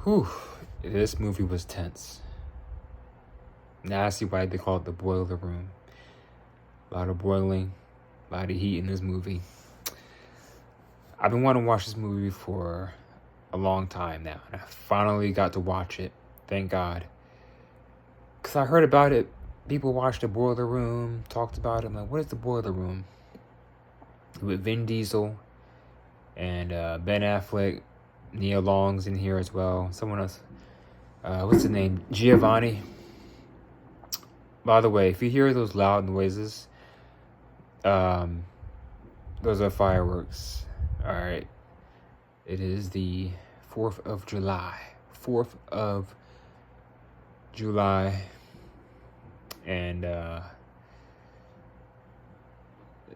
Whew, this movie was tense. Now I see why they call it the boiler room. A lot of boiling, a lot of heat in this movie. I've been wanting to watch this movie for a long time now, and I finally got to watch it. Thank God. Because I heard about it. People watched the boiler room, talked about it. I'm like, what is the boiler room? With Vin Diesel and Ben Affleck, Nia Long's in here as well. Someone else. What's the name? Giovanni. By the way, if you hear those loud noises, those are fireworks. All right. It is the 4th of July. 4th of July. And it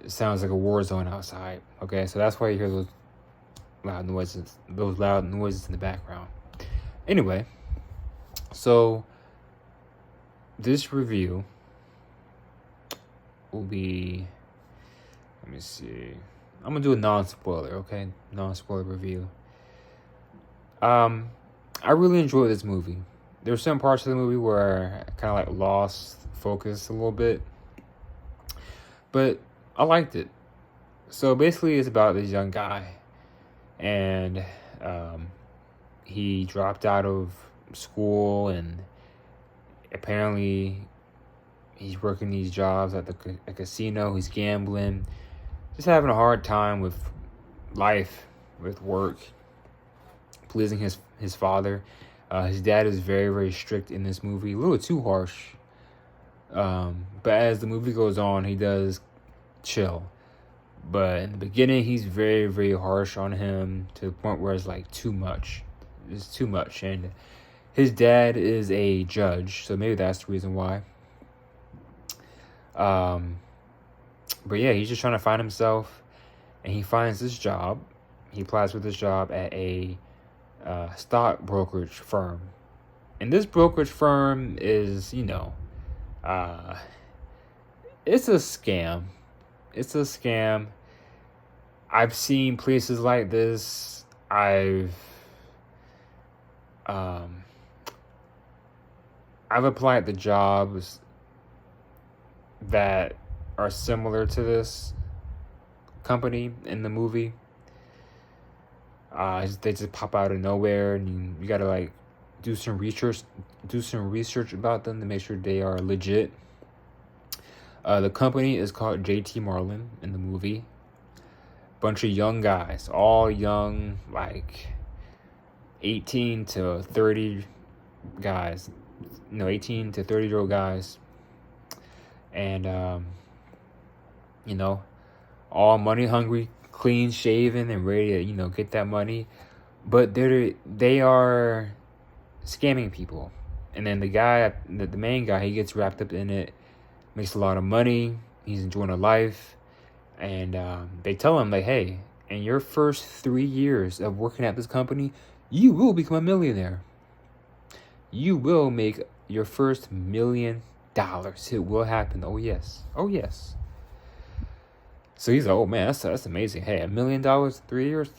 sounds like a war zone outside. Okay, so that's why you hear those loud noises in the background. Anyway, so this review will be, let me see. I'm gonna do a non-spoiler, okay? Non-spoiler review. I really enjoyed this movie. There were some parts of the movie where I kind of like lost focus a little bit, but I liked it. So basically, it's about this young guy, and he dropped out of school, and apparently he's working these jobs at a casino. He's gambling, just having a hard time with life, with work, pleasing his father. His dad is very, very strict in this movie, a little too harsh. But as the movie goes on, he does chill. But in the beginning, he's very, very harsh on him to the point where it's like too much. It's too much. And his dad is a judge, so maybe that's the reason why. But yeah, he's just trying to find himself, and he finds this job. He applies for this job at a stock brokerage firm. And this brokerage firm is, it's a scam. It's a scam. I've seen places like this. I've applied to jobs that are similar to this company in the movie. They just pop out of nowhere, and you gotta like do some research about them to make sure they are legit. The company is called JT Marlin in the movie. Bunch of young guys, all young, like 18 to 30 guys. 18 to 30-year-old guys. And, all money hungry, clean shaven, and ready to, get that money. But they are scamming people. And then the main guy, he gets wrapped up in it, makes a lot of money, he's enjoying a life. And they tell him, like, hey, in your first 3 years of working at this company, you will become a millionaire. You will make your first $1 million. It will happen. Oh, yes. Oh, yes. So he's like, oh, man, that's amazing. Hey, $1 million in 3 years?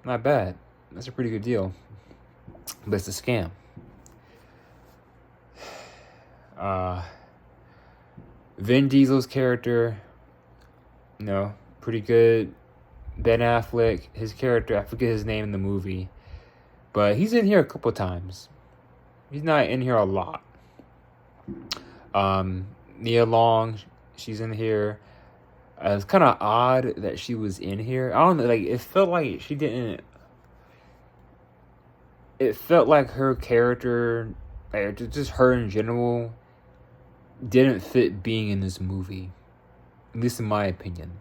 Not bad. That's a pretty good deal. But it's a scam. Vin Diesel's character, pretty good. Ben Affleck, his character, I forget his name in the movie, but he's in here a couple times. He's not in here a lot. Nia Long, she's in here. It's kind of odd that she was in here. I don't know, like, it felt like she didn't... It felt like her character, like, just her in general, didn't fit being in this movie. At least in my opinion.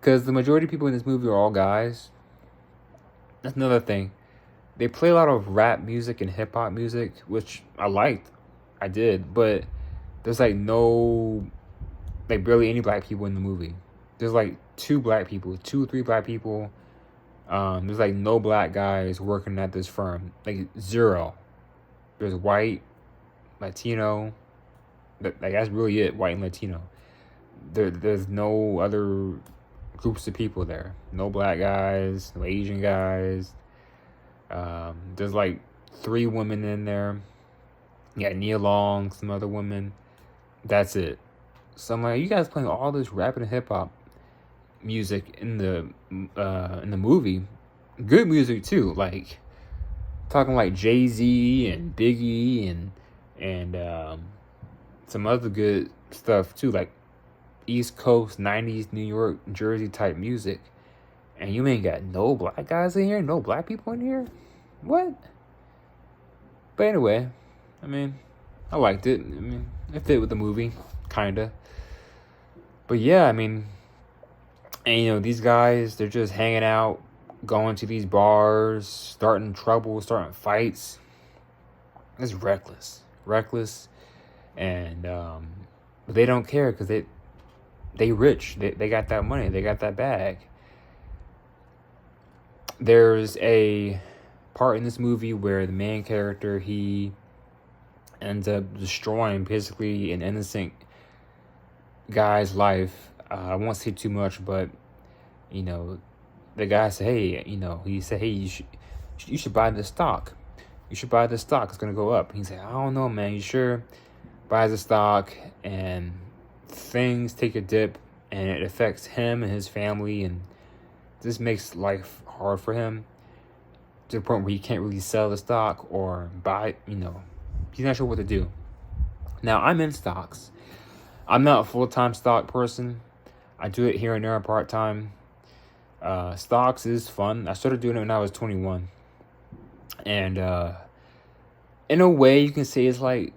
Because the majority of people in this movie are all guys. That's another thing. They play a lot of rap music and hip-hop music, which I liked. I did. But there's like barely any black people in the movie. There's like 2 or 3 black people. There's like no black guys working at this firm. Like 0. There's white, Latino. Like that's really it, white and Latino. There's no other groups of people there. No black guys, no Asian guys. There's like 3 women in there. You got Nia Long, some other women. That's it. So I'm like, you guys playing all this rap and hip hop music in the movie. Good music too. Like talking like Jay-Z and Biggie and some other good stuff too, like East Coast 90s New York, Jersey type music. And you ain't got no black guys in here, no black people in here? What? But anyway, I mean, I liked it. I mean, it fit with the movie, kinda. But yeah, I mean, and you know, these guys, they're just hanging out, going to these bars, starting trouble, starting fights. It's reckless. Reckless. And but they don't care because they rich. They got that money. They got that bag. There's a part in this movie where the main character, he ends up destroying basically an innocent guy's life. I won't say too much, but you know, the guy said, "Hey, you know," he said, "Hey, you should buy this stock. You should buy this stock. It's gonna go up." He said, "I don't know, man. You sure?" Buys the stock, and things take a dip, and it affects him and his family, and this makes life hard for him to the point where he can't really sell the stock or buy. You know, he's not sure what to do. Now, I'm in stocks. I'm not a full-time stock person. I do it here and there part-time. Stocks is fun. I started doing it when I was 21. And in a way, you can say it's like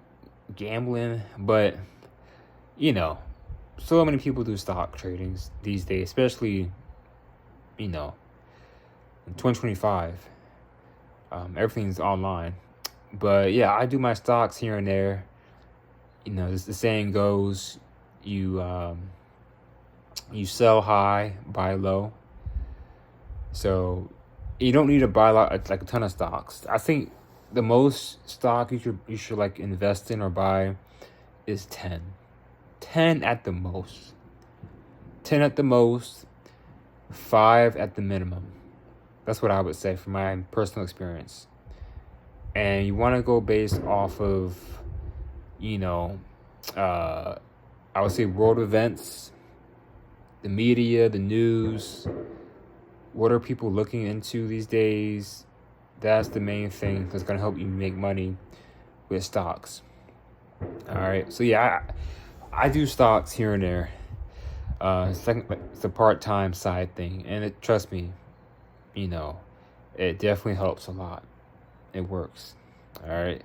gambling, but you know, so many people do stock tradings these days, especially, you know, in 2025. Everything's online. But yeah, I do my stocks here and there. You know, as the saying goes, you sell high, buy low. So you don't need to buy like a ton of stocks. I think the most stock you should like invest in or buy is 10. 10 at the most. 10 at the most, 5 at the minimum. That's what I would say from my personal experience. And you want to go based off of, you know, I would say world events, the media, the news. What are people looking into these days? That's the main thing that's going to help you make money with stocks. All right. So yeah, I do stocks here and there. It's a part-time side thing. And trust me, you know, it definitely helps a lot. It works. All right.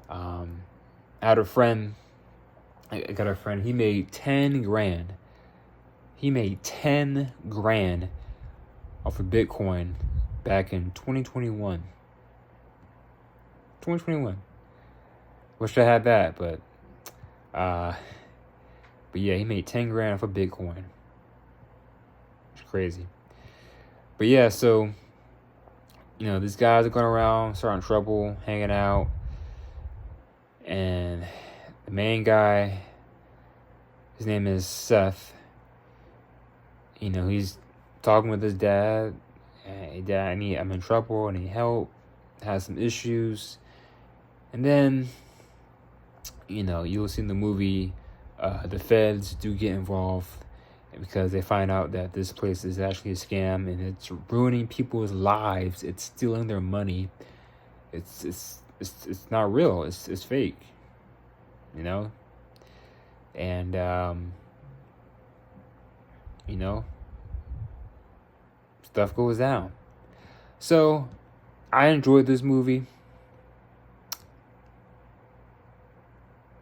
I had a friend. I got a friend. He made 10 grand. He made 10 grand off of Bitcoin back in 2021. 2021. Wish I had that, but yeah, he made 10 grand off of Bitcoin. It's crazy. But yeah, so you know, these guys are going around, starting trouble, hanging out, and the main guy, his name is Seth. You know, he's talking with his dad. Hey, Dad, I'm in trouble. I need help. Has some issues. And then, you know, you'll see in the movie, the feds do get involved because they find out that this place is actually a scam and it's ruining people's lives. It's stealing their money. It's not real. It's fake. You know? And you know, stuff goes down. So I enjoyed this movie.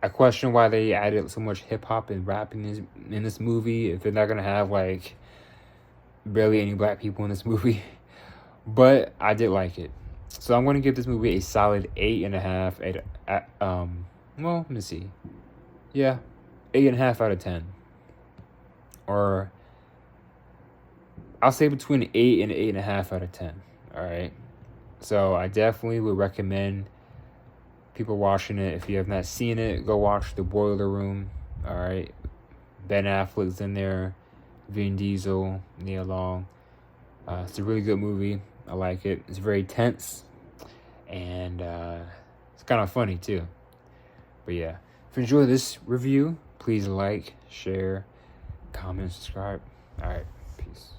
I question why they added so much hip hop and rap in this movie if they're not gonna have like barely any black people in this movie. But I did like it, so I'm gonna give this movie a solid 8.5. Well, let me see. Yeah, 8.5 out of 10, or I'll say between 8 and 8.5 out of 10. All right, so I definitely would recommend people watching it. If you have not seen it, go watch The Boiler Room. All right, Ben Affleck's in there, Vin Diesel, Nia Long. It's a really good movie. I like it. It's very tense, and it's kind of funny too. But yeah, if you enjoyed this review, please like, share, comment, subscribe. All right, peace.